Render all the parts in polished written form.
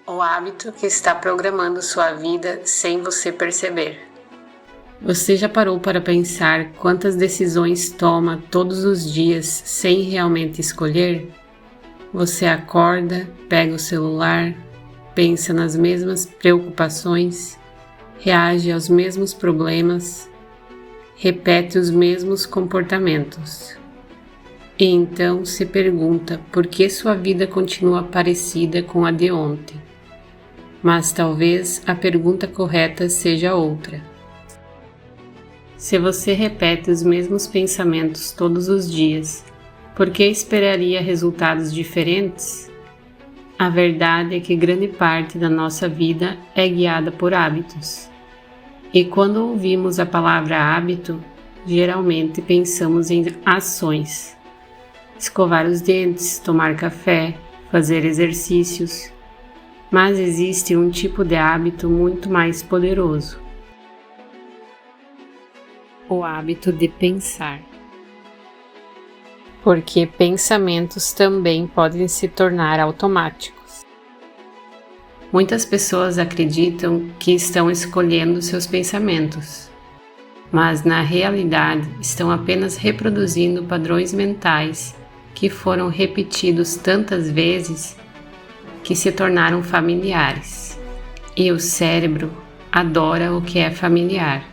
O hábito que está programando sua vida sem você perceber. Você já parou para pensar quantas decisões toma todos os dias sem realmente escolher? Você acorda, pega o celular, pensa nas mesmas preocupações, reage aos mesmos problemas, repete os mesmos comportamentos. E então se pergunta por que sua vida continua parecida com a de ontem. Mas talvez a pergunta correta seja outra. Se você repete os mesmos pensamentos todos os dias, por que esperaria resultados diferentes? A verdade é que grande parte da nossa vida é guiada por hábitos. E quando ouvimos a palavra hábito, geralmente pensamos em ações. Escovar os dentes, tomar café, fazer exercícios. Mas existe um tipo de hábito muito mais poderoso. O hábito de pensar. Porque pensamentos também podem se tornar automáticos. Muitas pessoas acreditam que estão escolhendo seus pensamentos, mas na realidade estão apenas reproduzindo padrões mentais que foram repetidos tantas vezes que se tornaram familiares. E o cérebro adora o que é familiar,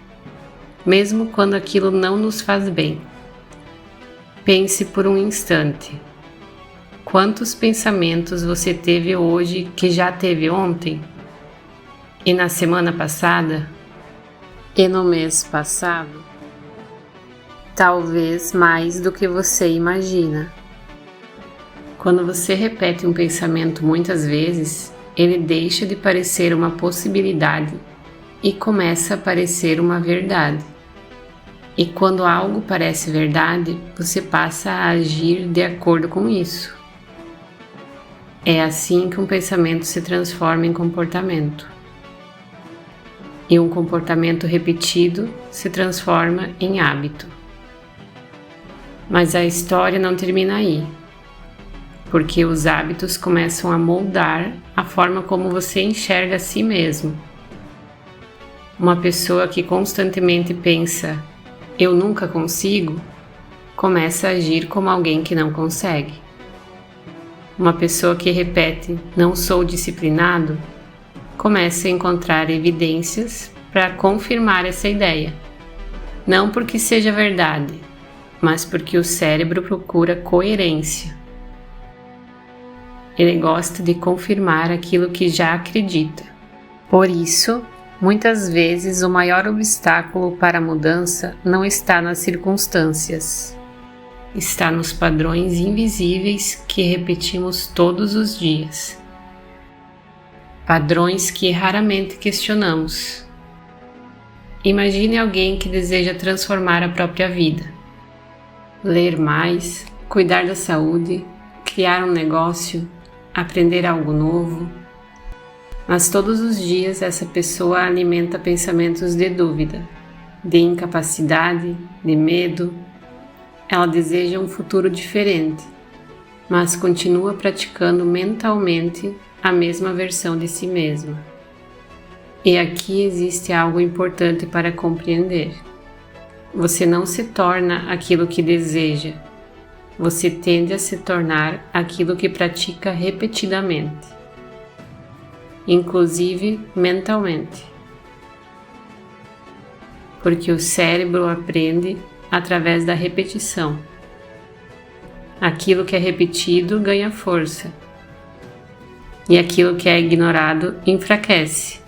mesmo quando aquilo não nos faz bem. Pense por um instante. Quantos pensamentos você teve hoje que já teve ontem? E na semana passada? E no mês passado? Talvez mais do que você imagina. Quando você repete um pensamento muitas vezes, ele deixa de parecer uma possibilidade e começa a parecer uma verdade. E quando algo parece verdade, você passa a agir de acordo com isso. É assim que um pensamento se transforma em comportamento. E um comportamento repetido se transforma em hábito. Mas a história não termina aí, porque os hábitos começam a moldar a forma como você enxerga a si mesmo. Uma pessoa que constantemente pensa "eu nunca consigo", começa a agir como alguém que não consegue. Uma pessoa que repete "não sou disciplinado", começa a encontrar evidências para confirmar essa ideia. Não porque seja verdade, mas porque o cérebro procura coerência. Ele gosta de confirmar aquilo que já acredita. Por isso, muitas vezes o maior obstáculo para a mudança não está nas circunstâncias. Está nos padrões invisíveis que repetimos todos os dias. Padrões que raramente questionamos. Imagine alguém que deseja transformar a própria vida. Ler mais, cuidar da saúde, criar um negócio, aprender algo novo. Mas todos os dias essa pessoa alimenta pensamentos de dúvida, de incapacidade, de medo. Ela deseja um futuro diferente, mas continua praticando mentalmente a mesma versão de si mesma. E aqui existe algo importante para compreender. Você não se torna aquilo que deseja. Você tende a se tornar aquilo que pratica repetidamente, inclusive mentalmente. Porque o cérebro aprende através da repetição. Aquilo que é repetido ganha força, e aquilo que é ignorado enfraquece.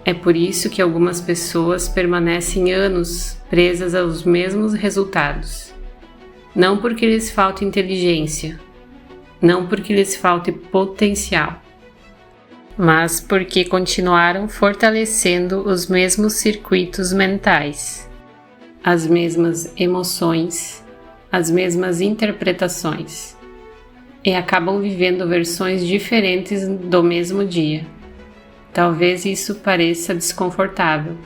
É por isso que algumas pessoas permanecem anos presas aos mesmos resultados. Não porque lhes falte inteligência, não porque lhes falte potencial, mas porque continuaram fortalecendo os mesmos circuitos mentais, as mesmas emoções, as mesmas interpretações, e acabam vivendo versões diferentes do mesmo dia. Talvez isso pareça desconfortável,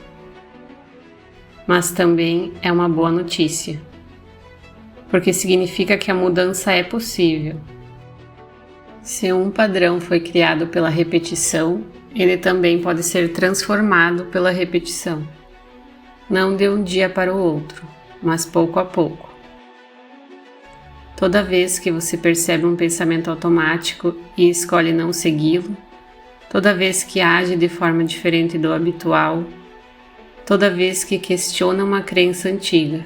mas também é uma boa notícia, porque significa que a mudança é possível. Se um padrão foi criado pela repetição, ele também pode ser transformado pela repetição. Não de um dia para o outro, mas pouco a pouco. Toda vez que você percebe um pensamento automático e escolhe não segui-lo, toda vez que age de forma diferente do habitual, toda vez que questiona uma crença antiga,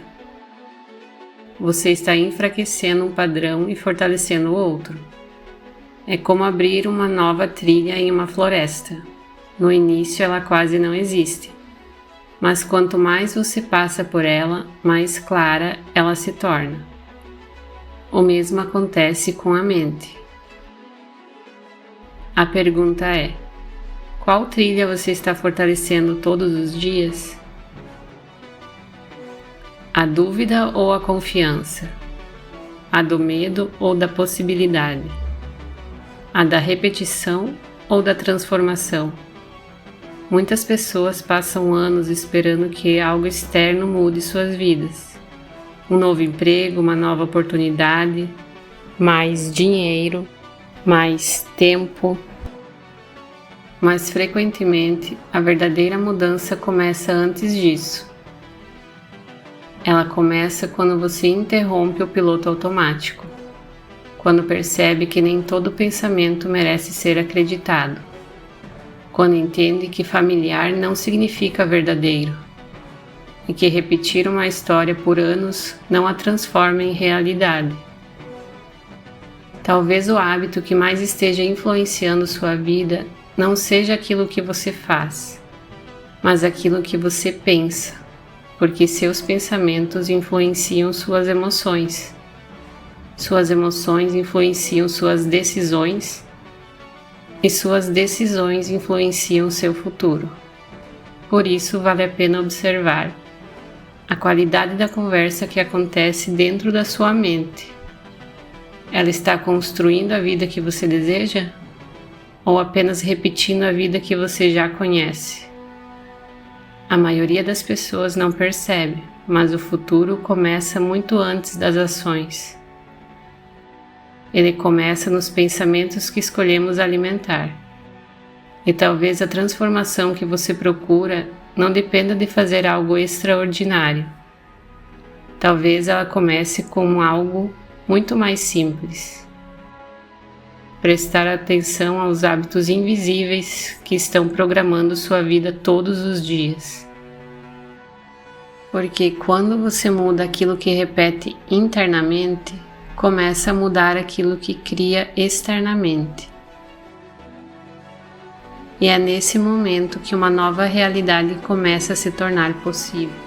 você está enfraquecendo um padrão e fortalecendo o outro. É como abrir uma nova trilha em uma floresta. No início ela quase não existe, mas quanto mais você passa por ela, mais clara ela se torna. O mesmo acontece com a mente. A pergunta é: qual trilha você está fortalecendo todos os dias? A dúvida ou a confiança? A do medo ou da possibilidade? A da repetição ou da transformação? Muitas pessoas passam anos esperando que algo externo mude suas vidas. Um novo emprego, uma nova oportunidade, mais dinheiro, mais tempo. Mas frequentemente a verdadeira mudança começa antes disso. Ela começa quando você interrompe o piloto automático, quando percebe que nem todo pensamento merece ser acreditado, quando entende que familiar não significa verdadeiro e que repetir uma história por anos não a transforma em realidade. Talvez o hábito que mais esteja influenciando sua vida não seja aquilo que você faz, mas aquilo que você pensa, porque seus pensamentos influenciam suas emoções. Suas emoções influenciam suas decisões e suas decisões influenciam seu futuro. Por isso, vale a pena observar a qualidade da conversa que acontece dentro da sua mente. Ela está construindo a vida que você deseja? Ou apenas repetindo a vida que você já conhece? A maioria das pessoas não percebe, mas o futuro começa muito antes das ações. Ele começa nos pensamentos que escolhemos alimentar. E talvez a transformação que você procura não dependa de fazer algo extraordinário. Talvez ela comece com algo muito mais simples. Prestar atenção aos hábitos invisíveis que estão programando sua vida todos os dias. Porque quando você muda aquilo que repete internamente, começa a mudar aquilo que cria externamente. E é nesse momento que uma nova realidade começa a se tornar possível.